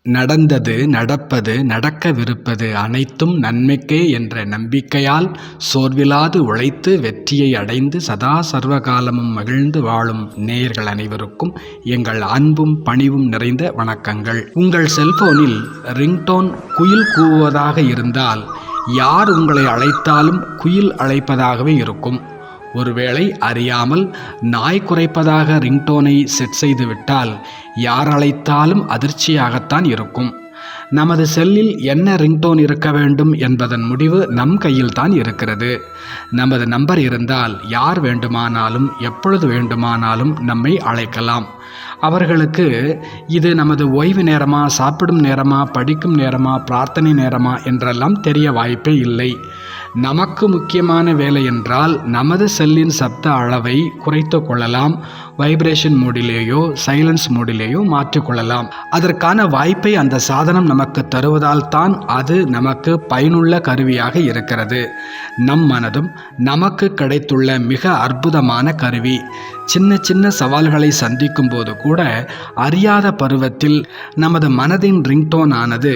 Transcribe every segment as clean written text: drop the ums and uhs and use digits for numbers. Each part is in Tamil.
நடந்தது, நடப்பது, நடக்கவிருப்பது அனைத்தும் நன்மைக்கே என்ற நம்பிக்கையால் சோர்விலாது உழைத்து வெற்றியை அடைந்து சதா சர்வகாலமும் மகிழ்ந்து வாழும் நேயர்கள் அனைவருக்கும் எங்கள் அன்பும் பணிவும் நிறைந்த வணக்கங்கள். உங்கள் செல்போனில் ரிங்டோன் குயில் கூவுவதாக இருந்தால் யார் உங்களை அழைத்தாலும் குயில் அழைப்பதாகவே இருக்கும். ஒருவேளை அறியாமல் நாய் குரைப்பதாக ரிங்டோனை செட் செய்துவிட்டால் யார் அழைத்தாலும் அதிர்ச்சியாகத்தான் இருக்கும். நமது செல்லில் என்ன ரிங்டோன் இருக்க வேண்டும் என்பதன் முடிவு நம் கையில் தான் இருக்கிறது. நமது நம்பர் இருந்தால் யார் வேண்டுமானாலும் எப்பொழுது வேண்டுமானாலும் நம்மை அழைக்கலாம். அவர்களுக்கு இது நமது ஓய்வு நேரமா, சாப்பிடும் நேரமா, படிக்கும் நேரமா, பிரார்த்தனை நேரமா என்றெல்லாம் தெரிய வாய்ப்பே இல்லை. நமக்கு முக்கியமான வேலை என்றால் நமது செல்லின் சப்த அளவை குறைத்து கொள்ளலாம். வைப்ரேஷன் மோடிலேயோ சைலன்ஸ் மோடிலேயோ மாற்றிக்கொள்ளலாம். அதற்கான வாய்ப்பை அந்த சாதனம் நமக்கு தருவதால் தான் அது நமக்கு பயனுள்ள கருவியாக இருக்கிறது. நம் மனதும் நமக்கு கிடைத்துள்ள மிக அற்புதமான கருவி. சின்ன சின்ன சவால்களை சந்திக்கும் போது கூட அறியாத பருவத்தில் நமது மனதின் ரிங்டோன் ஆனது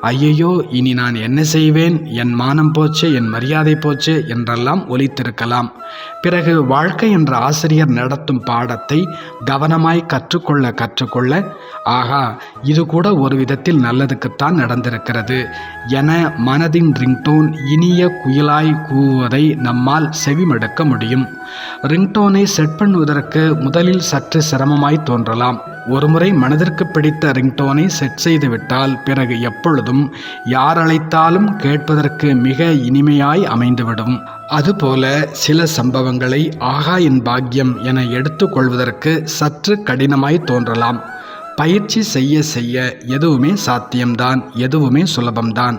ஐயையோ இனி நான் என்ன செய்வேன், என் மானம் போச்சு, என் மரியாதை போச்சு என்றெல்லாம் ஒலித்திருக்கலாம். பிறகு வாழ்க்கை என்ற ஆசிரியர் நடத்தும் பாடத்தை கவனமாய் கற்றுக்கொள்ள ஆகா இது கூட ஒரு விதத்தில் நல்லதுக்குத்தான் நடந்திருக்கிறது என மனதின் ரிங்டோன் இனிய குயிலாய் கூவுவதை நம்மால் செவிமடுக்க முடியும். ரிங்டோனை செட் பண்ணுவதற்கு முதலில் சற்று சிரமமாய் தோன்றலாம். ஒருமுறை மனதிற்கு பிடித்த ரிங்டோனை செட் செய்துவிட்டால் பிறகு எப்பொழுதும் யார் அழைத்தாலும் கேட்பதற்கு மிக இனிமையாய் அமைந்துவிடும். அதுபோல சில சம்பவங்களை ஆகா என் பாக்கியம் என எடுத்துக்கொள்வதற்கு சற்று கடினமாய் தோன்றலாம். பயிற்சி செய்ய செய்ய எதுவுமே சாத்தியம்தான், எதுவுமே சுலபம்தான்.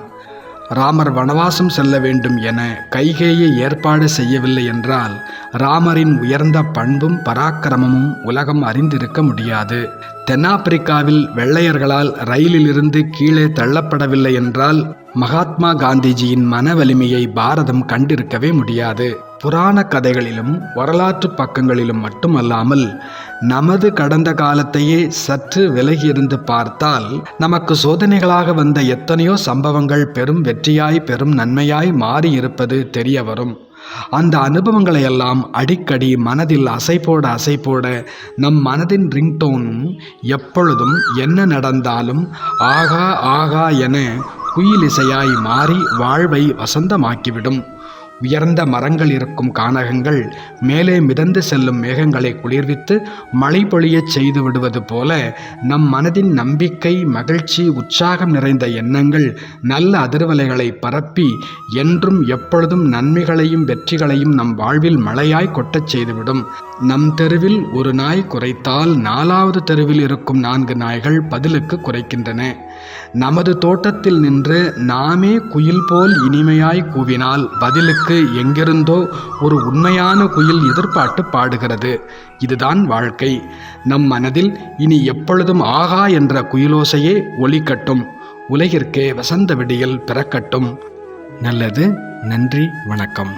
ராமர் வனவாசம் செல்ல வேண்டும் என கைகேயை ஏற்பாடு செய்யவில்லை என்றால் ராமரின் உயர்ந்த பண்பும் பராக்கிரமமும் உலகம் அறிந்திருக்க முடியாது. தென்னாப்பிரிக்காவில் வெள்ளையர்களால் ரயிலிலிருந்து கீழே தள்ளப்படவில்லை என்றால் மகாத்மா காந்திஜியின் மன வலிமையை பாரதம் கண்டிருக்கவே முடியாது. புராண கதைகளிலும் வரலாற்று பக்கங்களிலும் மட்டுமல்லாமல் நமது கடந்த காலத்தையே சற்று விலகியிருந்து பார்த்தால் நமக்கு சோதனைகளாக வந்த எத்தனையோ சம்பவங்கள் பெரும் வெற்றியாய் பெரும் நன்மையாய் மாறி இருப்பது தெரிய வரும். அந்த அனுபவங்களை எல்லாம் அடிக்கடி மனதில் அசைப்போட நம் மனதின் ரிங்டோன் எப்பொழுதும் என்ன நடந்தாலும் ஆகா ஆகா என குயிலிசையாய் மாறி வாழ்வை வசந்தமாக்கிவிடும். உயர்ந்த மரங்கள் இருக்கும் கானகங்கள் மேலே மிதந்து செல்லும் மேகங்களை குளிர்வித்து மழை பொழியச் செய்து விடுவது போல நம் மனதின் நம்பிக்கை, மகிழ்ச்சி, உற்சாகம் நிறைந்த எண்ணங்கள் நல்ல அதிர்வலைகளை பரப்பி என்றும் எப்பொழுதும் நன்மைகளையும் வெற்றிகளையும் நம் வாழ்வில் மழையாய் கொட்டச் செய்துவிடும். நம் தெருவில் ஒரு நாய் குரைத்தால் 4வது தெருவில் இருக்கும் 4 நாய்கள் பதிலுக்கு குரைக்கின்றன. நமது தோட்டத்தில் நின்று நாமே குயில் போல் இனிமையாய் கூவினால் பதிலுக்கு எங்கிருந்தோ ஒரு உண்மையான குயில் எதிர்பார்த்து பாடுகிறது. இதுதான் வாழ்க்கை. நம் மனதில் இனி எப்பொழுதும் ஆகா என்ற குயிலோசையே ஒலிக்கட்டும். உலகிற்கே வசந்த விடியல் பிறக்கட்டும். நல்லது. நன்றி. வணக்கம்.